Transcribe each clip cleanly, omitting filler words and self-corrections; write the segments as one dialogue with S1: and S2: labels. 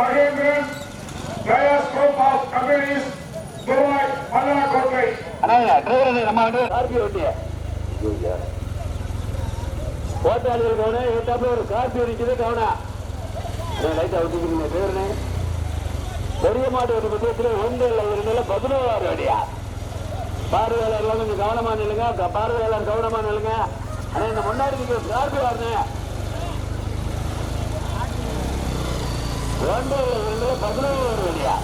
S1: Mahendran Jayas group of companies Dubai Mallakottai.
S2: நம்ம ஓட்டாளிகள் Kavanaugh ஏத்தாப்புல ஒரு கார்பி இருக்குது கவனா லைட்டா விட்டுக்கிறீங்க பேருனே. பெரிய மாட்டு ஒரு பட்சத்தில் 1 இல்லை 2 இல்லை 16 அடியா. பார்வையாளர் கொஞ்சம் கவனமா நில்லுங்க, பார்வையாளர் கவனமா நில்லுங்க. ஆனா இந்த முன்னாடி நீங்க கார்பி வரணும் 1 இல்லை 2 16 அடியா.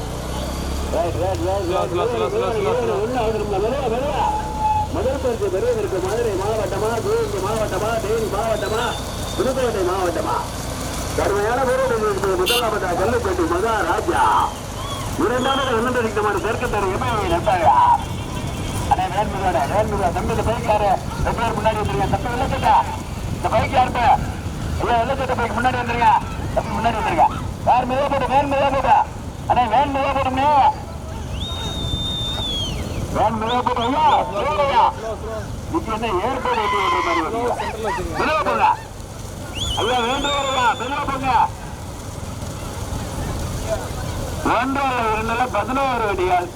S2: முதல் பரிசு பெறுவதற்கு மதுரை மாவட்டமா, சிவகங்கை மாவட்டமா, தேனி மாவட்டமா, புதுக்கோட்டை மாவட்டமா? கடுமையான போராட்டம். முதலாவதா கல்லுப்பட்டி மகாராஜா, இரண்டாவது ஒன்றியமான தெற்குத்தர எம்ஏ நட்டாயா. அண்ணே வேன்முருகா தம்பி பைக்காரு ரெண்டு முன்னாடி வந்துருங்க. தம்பி வெள்ளச்சட்டா இந்த பைக் யாருப்ப ஐயா வெள்ளச்சட்ட பைக் முன்னாடி வந்துருங்க. தம்பி முன்னாடி வந்துருங்க. யார் மெதுவா போட்டு வேன் மெதுவா போட்டா அண்ணே வேன் மெதுவா போட்டோம்னே வேன் மெதுவா போட்டு ஐயா இது என்ன ஏற்பாடு மெதுவா போங்க ஐயா வேண்டுவா மெதுவா போங்க. 1 2 16 அடியால்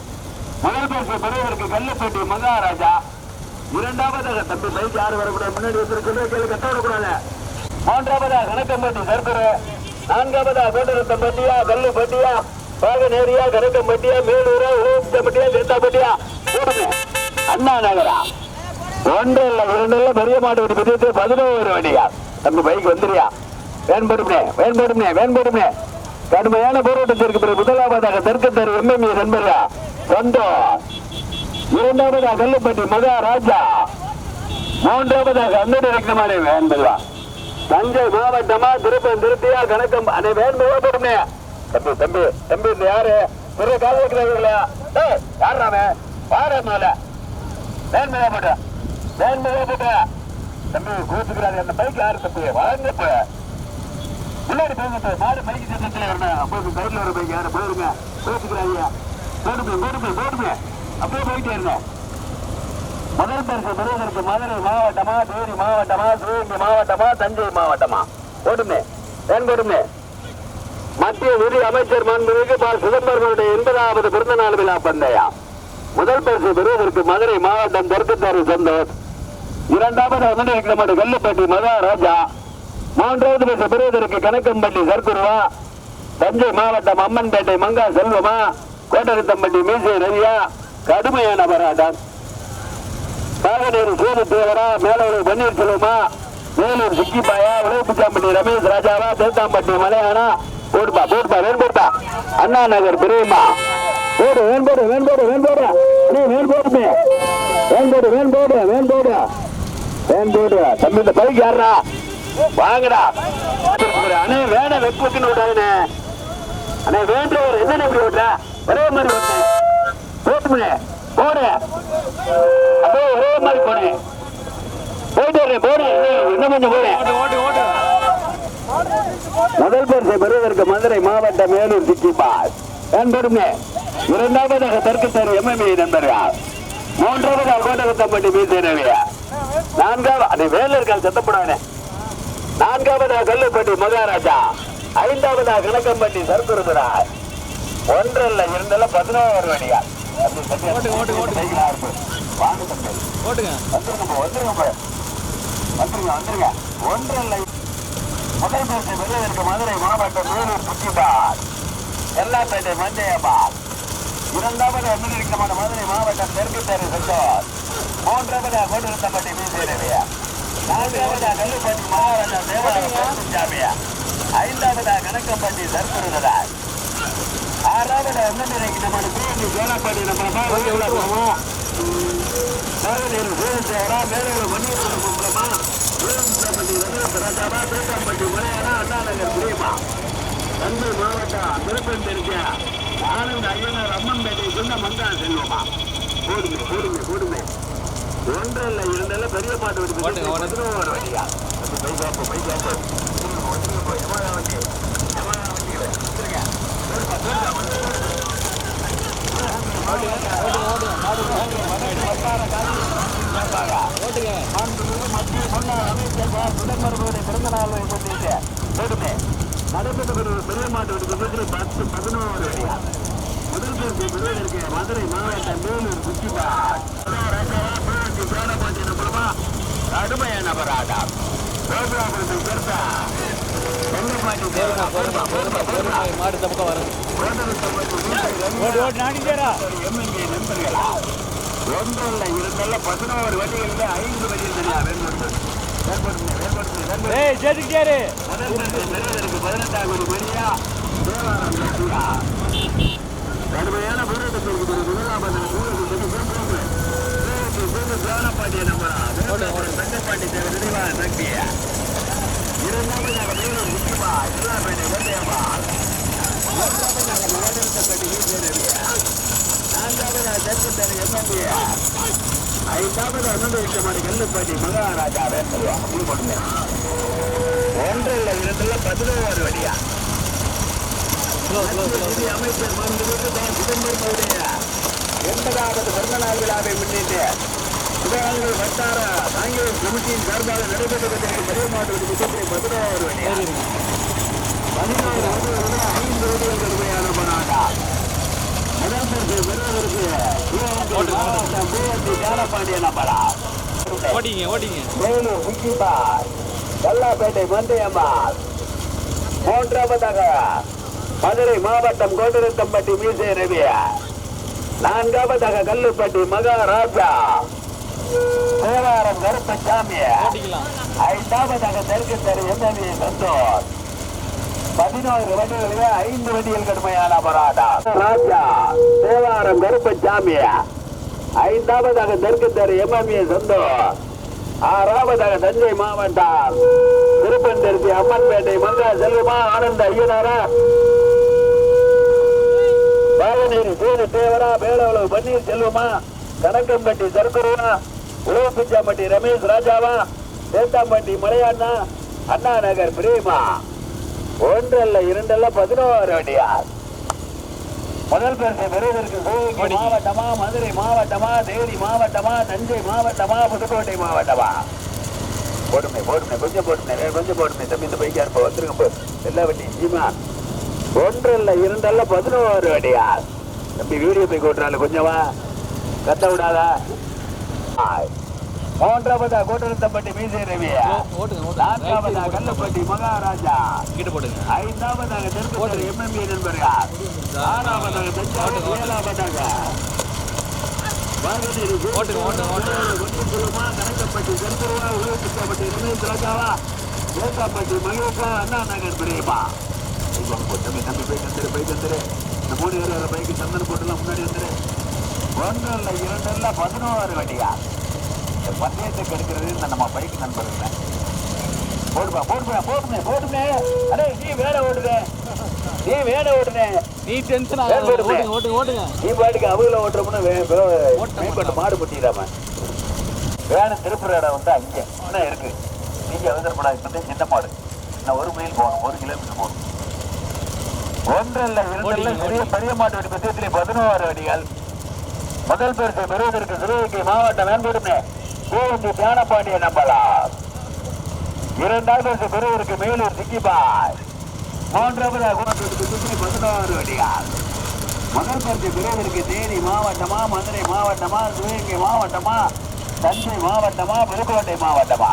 S2: முதல் பரிசு பெறுவதற்கு கல்லுப்பட்டி மகாராஜா. இரண்டாவதாக தம்பி பைக் யாரு வரக்கூடாது முன்னாடி வந்திருக்கிறதே கேள்வி கட்ட விடக்கூடாது. மூன்றாவதாக கணக்கம்பட்டி சர்க்கரை. நான்காவதாக கோட்டரத்தம்பட்டியா, கல்லுப்பட்டியா, பாகநேரியா, கணக்கம்பட்டியா, மேலூரா, ஊத்தம்பட்டியா, சேத்தாப்பட்டியா, அண்ணா நகரா. 1 இல்லை 2 இல்லை பெரிய மாட்டு வண்டி பற்றி 11 அடியா. தம்பி பைக் வந்துறியா? வேன் போடுமே. கடுமையான போராட்டத்திற்கு பிறகு முதலாவதாக தெற்குத்தரு எம்எம்ஏ நண்பர்களா சந்தோஷ். இரண்டாவதாக கல்லுப்பட்டி மகாராஜா. மூன்றாவதாக அந்தமாரி வேன்பதுவா. தஞ்சை மாவட்டமா, திருப்பியா, கணக்கம் அனை வேன்பதுவா போடுமே. தம்பி இந்த யாரு பெரிய கால வைக்கிறாங்களா? யாராமே பாராமல வேன்பதுவா போட்ட தம்பி கூத்துக்கிறாரு. அந்த பைக் யாரு தம்பி வாங்கப்ப முன்னாடி போங்க. மாடு பைக்கு சட்டத்தில் வரணும். அப்போ சைட்ல வர பைக் யாரு போயிருங்க கூத்துக்கிறாங்க. போடுமே அப்படியே போயிட்டே இருந்தோம். முதல் பரிசு பெறுவதற்கு மதுரை மாவட்டமா, தேனி மாவட்டமா, சிவகங்கை மாவட்டமா, தஞ்சை மாவட்டமா? போடுமே. மத்திய நிதி அமைச்சர் மாண்புமிகு ப. சிதம்பரனுடைய 80வது பிறந்த நாள் விழா பந்தயா. முதல் பரிசு பெறுவதற்கு மதுரை மாவட்டம் தெற்குத்தாறு சந்தோஷ். இரண்டாவது ஒன்றிய கல்லுப்பட்டி மகாராஜா. மூன்றாவது பரிசு பெறுவதற்கு கணக்கம்பட்டி சர்க்குருவா. தஞ்சை மாவட்டம் அம்மன்பேட்டை மங்கா செல்வமா, கோட்டரத்தம்பட்டி மீசை ரவியா. கடுமையான போராட்டம். பாகனேரி சூரியத்தேவரா, மேலூர் பன்னீர்செல்வமா, மேலூர் சிக்கிபாயா, உழைப்புச்சாம்பட்டி ரமேஷ் ராஜாவா, தேத்தாம்பட்டி மலையானா? போடுப்பா வேன் போட்டா அண்ணா நகர் பிரேமா. போடு வேன் போடு தம்பி. இந்த பைக் யாரா வாங்கடா அண்ணே வேண வெப்புக்குன்னு விட்டாங்கண்ணே. அண்ணே வேண்டவர் என்ன ஓட்டுற ஒரே மாதிரி போட்டுமே போடு அப்படியே ஒரே மாதிரி போடு இன்னும் கொஞ்சம் போடு. முதல் பரிசை பெறுவதற்கு மதுரை மாவட்டம் மேலூர் சிக்கிபாஸ் என்பதுமே. இரண்டாவதாக தெற்குத்தரு எம்எம்ஏ நண்பர்கள். மூன்றாவதாக கோட்டரத்தம்பட்டி மீசை ரவியா. நான்காவது வேலை இருக்கால் சத்தப்படானே. நான்காவதாக கல்லுப்பட்டி மகாராஜா. ஐந்தாவதாக கணக்கம்பட்டி சர்க்குருராஜ். 1 இல்லை 2 இல்லை 16 அடியா. வந்துருங்க. 1 இல்லை முதல் பரிசை பெறுவதற்கு மதுரை மாவட்டம் மேலூர் சிக்கிபாஸ் எல்லாப்பேட்டை மஞ்சையம்மாள். இரண்டாவது அமெரிக்கமான மதுரை மாவட்டம் தெற்குத்தரு சந்தோஷ். மூன்றாவதாக கோட்டரத்தம்பட்டி மீசை ரவியா. நான்காவதாக கல்லுப்பட்டி மகாராஜா தேவாலயா. ஐந்தாவதாக கணக்கம்பட்டி சர்க்குருராஜ். ஆறாவது அமெரிக்கமான வேளாப்பட்டி நம்ம மேலூர் பன்னீர்செல்வம் மூலமா உழைப்புச்சாம்பட்டி ரமேஷ் ராஜாவா, தேத்தாம்பட்டி மலையானா, அண்ணா நகர் பிரேமா. தஞ்சை மாவட்டம் திருப்பெருந்திருக்க ஆனந்த ஐயனார் அம்மன்பேட்டை சொன்ன மங்கா செல்வமா. போடுமே. 1 இல்லை 2 இல்லை பெரிய மாட்டு வண்டி 11 வண்டியா. பிறந்த நாள் போட்டுமே நடைபெற்ற பெரிய மாட்டு விடுதலை 10-11 வழியா முதல் பேருக்கு பெறுவதற்கு மதுரை மாவட்டம் மேலூர் குச்சிபா நம்பரமா கடுமையான நபராடா
S3: மாடு இந்த பக்கம் வரும்
S2: நண்பர்களா ஒன்றில் இரண்டல்ல 11 வண்டிகளில் 5 வண்டிகள் தனியா வேறுபடுத்தது
S3: சேர்த்துக்கிட்டாரு
S2: 18வது வழியா கடுமையான போராட்டத்திற்கு முதலாமதிய நம்பரா தங்கப்பாண்டி தேவர் நினைவாக தங்கிய இரண்டாவதாக மேலும் முக்கியமா எல்லாப்பேட்டை வண்டியம்மா மூன்றாவதாக மகாதேவப்பட்டி வீரவியா நான்காவதாக தெற்குத்தனை எம்எல்ஏ ஐந்தாவது அனுபவிக்கமான கல்லுப்பாட்டி மகாராஜா வேண்டுவா ஒன்றில் இரண்டுல 11 வழியா அமைச்சர் சிதம்பரமுடைய 80வது பிறந்தநாள் விழாவை முன்னிட்டு சிவகங்கை வட்டார காங்கிரஸ் கமிட்டியின் சார்பாக நடைபெற்ற பெரிய மாவட்ட முகத்தில் 11 வழியா 16 5 வழிகள் கடுமையான போராட்டா ஜானபாண்டிய நம்பரா
S3: ஓடிங்க
S2: மேலூர் முக்கியமார் கல்லாப்பேட்டை மந்தையம்மாள் மூன்றாவதாக மதுரை மாவட்டம் கோட்டரத்தம்பட்டி மீசை ரவியா நான்காவதாக கல்லுப்பட்டி மகாராஜா தேவாரம் கருப்பசாமி ஐந்தாவதாக தெற்கு தெரு எம்எல்ஏ சந்தோஷ் 11 வண்டிகளிலே 5 வண்டிகள் கடுமையான போராட்டம் ராஜா தேவாரம் கருப்பசாமி ஐந்தாவதாக தெற்கு தெரு எம்எல்ஏ சந்தோஷ் ஆறாவதாக தஞ்சை மாவட்டம் திருப்பந்தெருத்தி அம்மன்பேட்டை மங்கா செல்வமா ஆனந்த ஐயனாரா பாலநேரி சேது தேவரா வேளவளவு பன்னீர் செல்வமா கணக்கம்பட்டி சர்க்குருவா உலகப்பிச்சாம்பட்டி ரமேஷ் ராஜாவா சேத்தாம்பட்டி மலையாண்ணா அண்ணா நகர் பிரேமா ஒன்றல்ல இரண்டல்ல 11 வண்டியார் முதல் பரிசை பெறுவதற்கு சிவகங்கை மாவட்டமா மதுரை மாவட்டமா தேனி மாவட்டமா தஞ்சை மாவட்டமா புதுக்கோட்டை மாவட்டமா போடுமே கொஞ்சம் போடுமே தம்பி இந்த பைக்கா இருப்ப வந்துருங்க எல்லா வண்டியும் ஜீமா ஒன்றல்ல இரண்டல்ல 11 வண்டியார் தம்பி வீடியோ பைக் ஓட்டுறாள் கொஞ்சமா கத்த விடாதா மூன்றாவதா கோட்டரத்தம்பட்டி மீசை ரவியா நான்காவதா கல்லப்பட்டி மகாராஜா ஐந்தாவதாக தெற்கு எம்எம்ஏ நண்பர்கள் ஆறாவதாக தஞ்சாவூர் ஏழாவதாக கணக்கப்பட்டி செருவா உலகப்பட்டி ரமேஷ் ராஜாவா சேத்தாம்பட்டி மகேஷா அண்ணா நகர் பிரேமா தம்பி பைக் வந்துரு இந்த 3 பேர் பைக்கு சந்தனம் போட்டுலாம் முன்னாடி வந்துரு ஒன்றல்ல இரண்டல்ல 11 வண்டியா பந்தயத்தை கெடுக்கிறது இந்த நம்ம பைக் நண்பர்கள் போடுமே அடே நீ வேலை ஓடுறேன்
S3: நீ டென்ஷன் ஓட்டுங்க
S2: நீ பாட்டுக்கு அவங்கள ஓட்டுறோம்னு மேம்பட்டு மாடு பட்டிடாம வேலை திருப்புற இடம் வந்து அங்கே என்ன இருக்கு நீங்க அவசரப்படாது இப்ப சின்ன மாடு நான் 1 மைல் போகணும் 1 கிலோமீட்டர் போகணும் ஒன்றல்ல இரண்டல்ல பெரிய மாட்டு வடி பத்தியத்திலே 11 வடிகள் முதல் பரிசை பெறுவதற்கு சிவகங்கை மாவட்டம் மேம்படுமே கோவந்தி ஞானபாண்டிய நம்பலா இரண்டாவது பரிசை பெறுவதற்கு மேலூர் சிக்கிபாய் மூன்றாவதாக 16 வடிகள் முதல் பரிசை பெறுவதற்கு தேனி மாவட்டமா மதுரை மாவட்டமா சிவகங்கை மாவட்டமா தஞ்சை மாவட்டமா புதுக்கோட்டை மாவட்டமா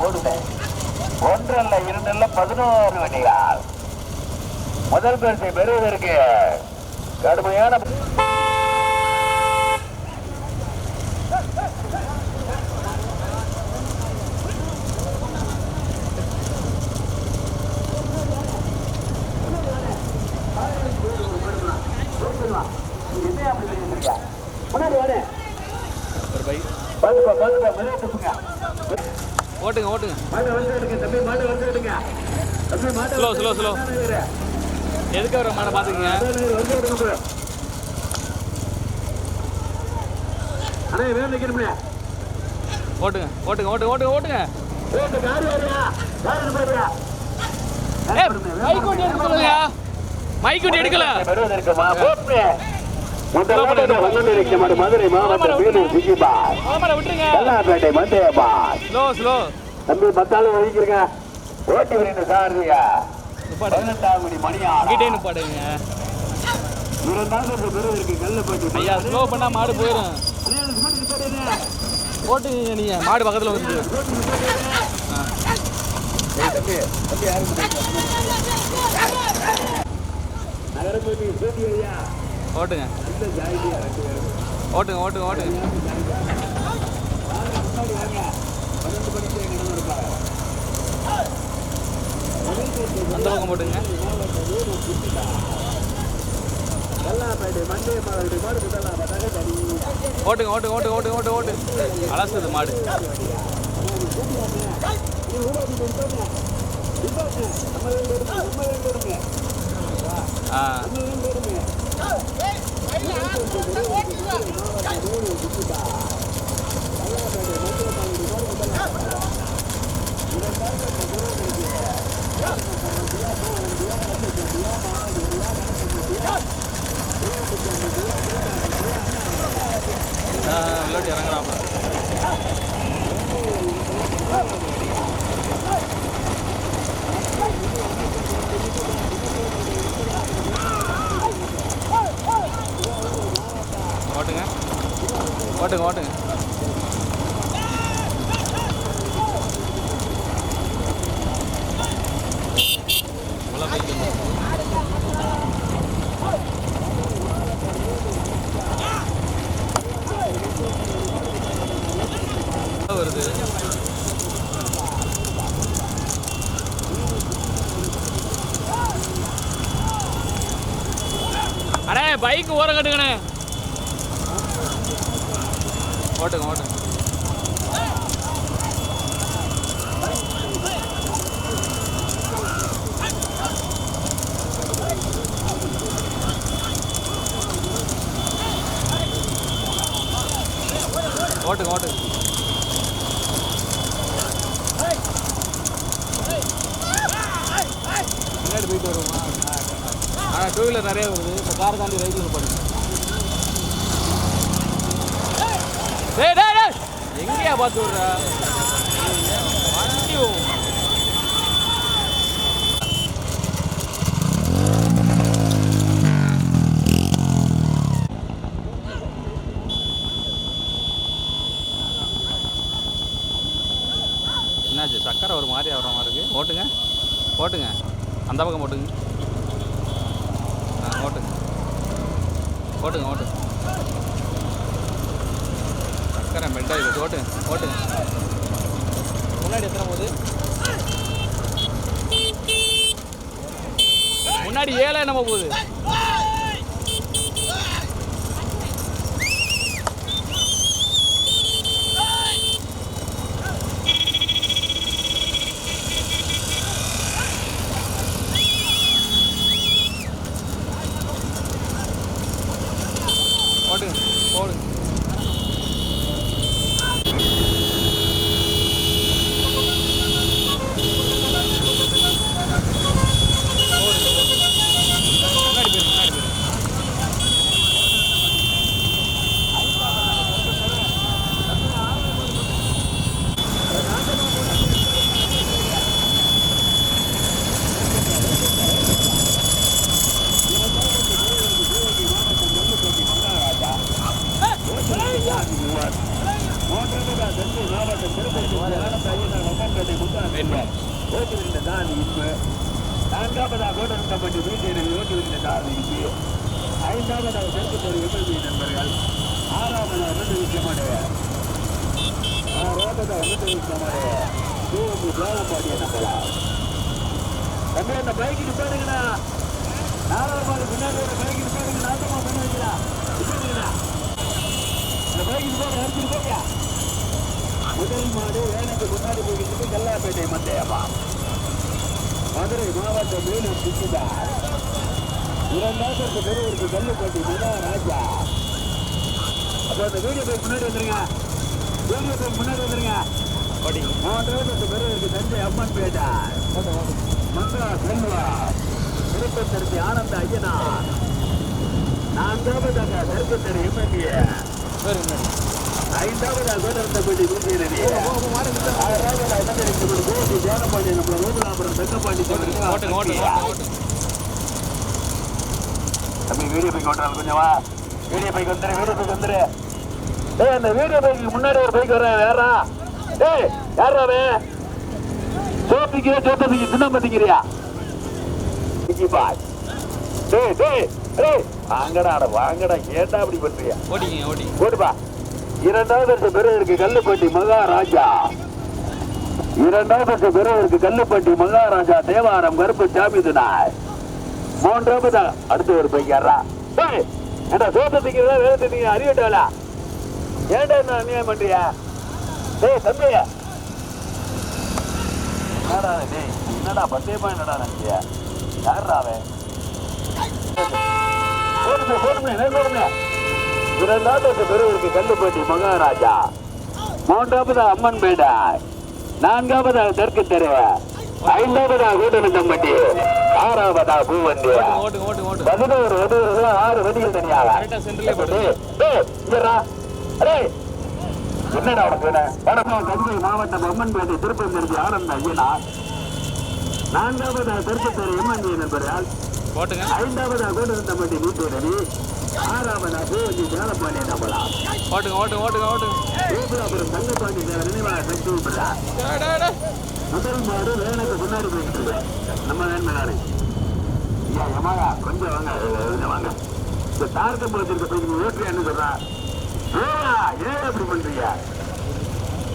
S2: போடுமே ஒன்றல்ல இரண்டல்ல 11 வடிகள் முதல் பரிசை பெறுவதற்கு கடுமையான
S3: ஓட்டுங்க ஸ்லோ எதுக்கு வர மாட பாத்துக்கங்க ஓட்டுங்க மைக் எடுக்கல
S2: மதுரை மாவட்டம் வேலூர் சிக்கிபாய் கல்லாப்பேட்டை மந்தையம்மா
S3: ஸ்லோ
S2: தம்பி மத்தாலும் வகிக்கிறீங்க ஓட்டி வருகின்ற சாரதியா 18ஆம் குடி மணியார்
S3: அங்கிட்டே நிப்பாடுங்க.
S2: இரண்டாவது பெறுவதற்கு கல்லப்பட்டு
S3: ஐயா ஸ்லோ பண்ணா மாடு போயிடும். போட்டுங்க நீங்க மாடு பக்கத்துல வந்து
S2: நகரப்பட்டி சோதியா
S3: ஓட்டுங்க ஓட்டுங்க ஓட்டுங்க ஓட்டுங்க. அந்த பக்கம் போட்டுங்க. ஓட்டுங்க ஓட்டுங்க ஓட்டுங்க ஓட்டுங்க ஓட்டு ஓட்டு அலசுது மாடு. ஆ விளையாட்டு இறங்குறாங்க. ஓட்டுங்க ஓட்டுங்க ஓட்டுங்க. வருது அண்ணே பைக் ஓரம் கட்டுங்கண்ணே. ஓட்டுங்க ஓட்டுங்க. ஓட்டுங்க ஓட்டுங்க. முன்னாடி போயிட்டு வருவோமா? ஆனால் டூ வீலர் நிறைய வருது. இப்போ கார் தாண்டி ரைட்டில் போடுங்க. டேய் டேய் டேய் எங்கேயா பார்த்து விட்ற வண்டி என்னாச்சு? சக்கரை ஒரு மாதிரி ஆகிற மாதிரி இருக்குது. ஓட்டுங்க ஓட்டுங்க. அந்த பக்கம் ஓட்டுங்க. ஓட்டுங்க ஓட்டுங்க ஓட்டுங்க. சக்கரை மெல்டாக இருக்குது. ஓட்டுங்க ஓட்டுங்க. முன்னாடி எத்தனை போகுது? முன்னாடி 7 என்னமோ போகுது. ஓடுங்க ஓடுங்க. முதல் மாடு வேலைக்கு முன்னாடி போய்கிட்டு கல்லாப்பேட்டை மந்தையம்மா மதுரை மாவட்டம் வேலூர் சுற்றுதார். இரண்டாவது பெரியவருக்கு கல்லுப்பட்டி மகாராஜா. அப்போ அந்த வீடியோ போய் முன்னாடி வந்துருங்க. வீடியோ போய் முன்னாடி வந்துருங்க. மூன்றாவது பெரியவருக்கு தஞ்சை அம்மன் பேட்டை மங்களா செல்வா திருப்பத்தருக்கு ஆனந்த ஐயனார். நான்காவதாக கருப்பத்தர் எம்எல்ஏ
S2: ஐந்தாவது கோட்டரத்தப்பட்டி வீசியது. ஆறாவது அலங்கரிக்கப்படும் கோபி ஜானபாண்டி நம்ம ரூபலாபுரம் தெங்கப்பாண்டி தம்பி வீடியோ பைக் ஓட்டுறாங்க கொஞ்சம் வா. வீடியோ பைக் வந்துரு. ஏய் அந்த வீடியோ பைக்கு முன்னாடி ஒரு பைக் வர வேறா. ஏய் யாராவே சோப்பிக்கு சின்ன பத்திக்கிறியா பாய். வாங்கடா ஏண்டா அப்படி பண்றியா? ஓடுப்பா. இரண்டாவது வருஷம் பெறுவதற்கு கல்லுப்பட்டி மகாராஜா. இரண்டாவது பெறுவதற்கு கல்லுப்பட்டி மகாராஜா தேவாரம் கருப்பு சாமிதுனாய். மூன்றாவது அடுத்த ஒரு பைக்காரா. ஏண்டா சோத்தத்துக்கு வேலை திட்டீங்க அறிவிட்டாளா? ஏண்டா என்ன அநியாயம் பண்றியா? தம்பி என்னடா பத்தேமா என்னடா நினைச்சியா? யாராவே இரண்டாவது பெறுவதற்கு கல்லுப்பட்டி மகாராஜா. மூன்றாவது அம்மன் பேடா. நான்காவது தெற்கு தெரு. ஐந்தாவது கூட்டணத்தம்பட்டி. ஆறாவதா பூவண்டி. 11 6 வண்டிகள் தனியாக. என்னடா உனக்கு தஞ்சை மாவட்டம் அம்மன்பேட்டை திருப்பதி ஆனந்த ஐயனா. நான்காவது தெற்கு தெரு எம்என்ஏ நண்பர்கள். ஐந்தாவது கூட்டணத்தம்பட்டி வீட்டு ரவி. ஆறாவதா பூவண்டி ஜாலப்பாண்டி நம்பலாம். ரூபலாபுரம் தங்கப்பாண்டி நினைவாக சக்தி முதல் மாடு வேனுக்கு முன்னாடி போயிட்டு நம்ம வேண்மையாரு யமாகா கொஞ்சம் வாங்க. இந்த தார்க்க போச்சிருக்க போய் நீங்க ஓட்டுறியான்னு சொல்றா. ஏன் அப்படி பண்றீங்க?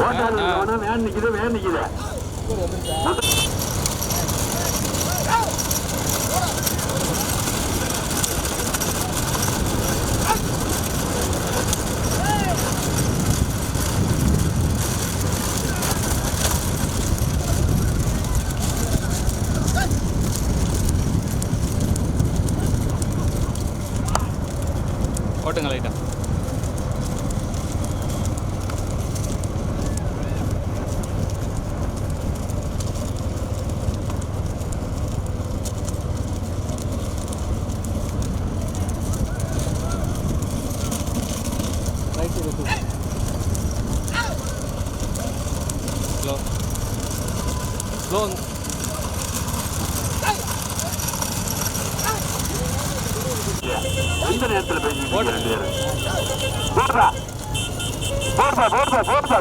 S2: ஓட்டாளி வேன் நிக்குது.
S3: ஓட்டுங்க லைட்டா. ஸ்லோ
S2: இந்த நேரத்தில்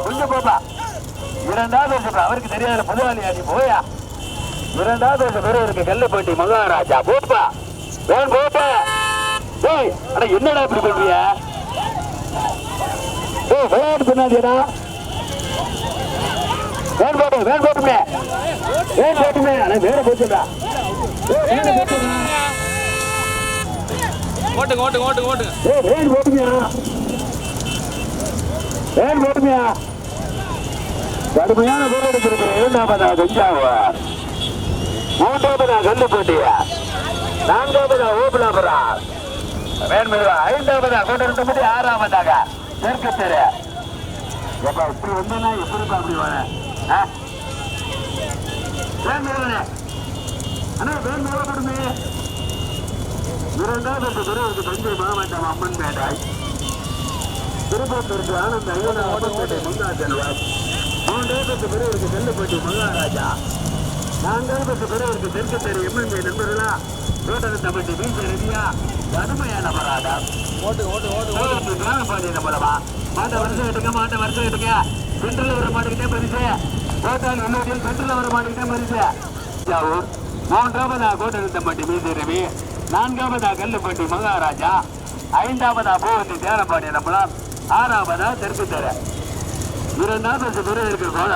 S2: கொஞ்சம் போப்பா. இரண்டாவது வருஷம் அவருக்கு தெரியாத முதலாளியா நீ போயா. இரண்டாவது வருஷம் பெறுவதற்கு கல்லுப்பட்டி மகாராஜா. போப்பா வேன் போப்பா. அட என்னடா இப்படி பண்றிய? விளையாட்டு சொன்னாதியடா. வேன் போட்டுமே ஆனா வேற போச்சுடா. கடுமையான கோல் எடுத்திருக்கிற இரண்டாவதா தஞ்சாவூர். மூன்றாவதா கல்லுப்பட்டிய. நான்காவதா ஓபலாபுரம். ஐந்தாவதா கூட்டணத்தம்பட்டி. ஆறாவதாக தெற்கு தெரு. இப்படி வந்தா எப்படிப்பா அப்படி வர? வேணுமே. இரண்டாவது பெறுவதற்கு தஞ்சை மாவட்டம் அம்மன்பேட்டை. திருப்பத்தூருக்கு ஆனந்த ஐயனா அம்மன்பேட்டை முன்னா செல்வார். மூன்றாவது பெறுவதற்கு கல்லுப்பட்டி மகாராஜா. நான்காவது பெறுவதற்கு தெற்கு தெரு எம்என்ஏ நண்பர்களா. கூட்டணத்தம்பட்டி வீட்டு ரவியா. கடுமையான போராட்டம். கிராமப்பாடி நம்மளவா மாட்ட வருஷம் எடுங்க. சென்ட்ரல் வர மாட்டுக்கிட்டே பரிசு. கோட்டாளி உள்ளூரில் சென்ட்ரல் வர மாட்டுக்கிட்டே பரிசு. மூன்றாவதா கூட்டணத்தம்பட்டி வீட்டு ரவி. நான்காவதா கல்லுப்பட்டி மகாராஜா. ஐந்தாவதா பூவண்டி தேரப்பாடி நம்பலாம். ஆறாவதா தெற்கு தெரு. இரண்டாவது பெறுவதற்கு கோல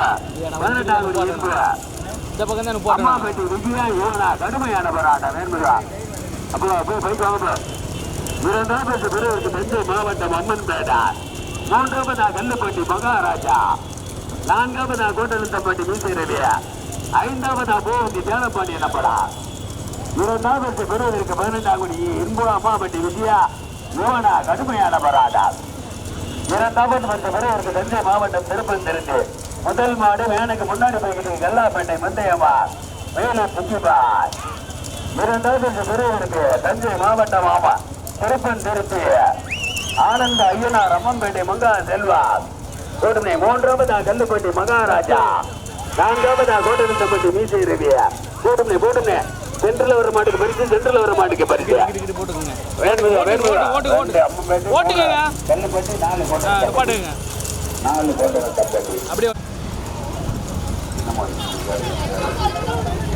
S2: 18வது அம்மாப்பேட்டை விஜயா யோகனா. கடுமையான போராட்டம் வேண்முருவா. அப்போ போய் வாங்க. இரண்டாவது பெறுவதற்கு தஞ்சை மாவட்டம் அம்மன்பேட்டை. மூன்றாவதா கல்லுப்பட்டி மகாராஜா. நான்காவதா கூட்டணத்தம்பட்டி வீசிரவி. ஐந்தாவதா பூவண்டி தேரப்பாடி நம்பலா. இரண்டாவது பெறுவதற்கு 18வது இன்பு அம்மாப்பட்டி விஜயா யோகனா. கடுமையான போராட்டம். இரண்டாவது பெறுவதற்கு தஞ்சை மாவட்டம் திருப்பந்திருந்து. முதல் மாடு வேனுக்கு முன்னாடி போய்கிட்டு கல்லாப்பேட்டை மந்தையம்மா வேலூர் சுற்றிப்பார். இரண்டாவது பெறுவதற்கு தஞ்சை மாவட்டம் திருப்பன் திருச்சி ஆனந்த ஐயனார் அம்மன்பேட்டை மங்கா செல்வா. போட்டுமே. மூன்றாவதா கல்லுப்பட்டி மகாராஜா. நான்காவதா கோட்டை மீசை ரவியா. போட்டுமே. சென்ட்ரல் வர மாட்டுக்கு பரிசு, சென்ட்ரல் வர மாட்டுக்கு பரிசு.
S3: போட்டுங்க
S2: கல்லுப்பட்டி 4 கோட்டை. 4 கோட்டை
S3: அப்படியே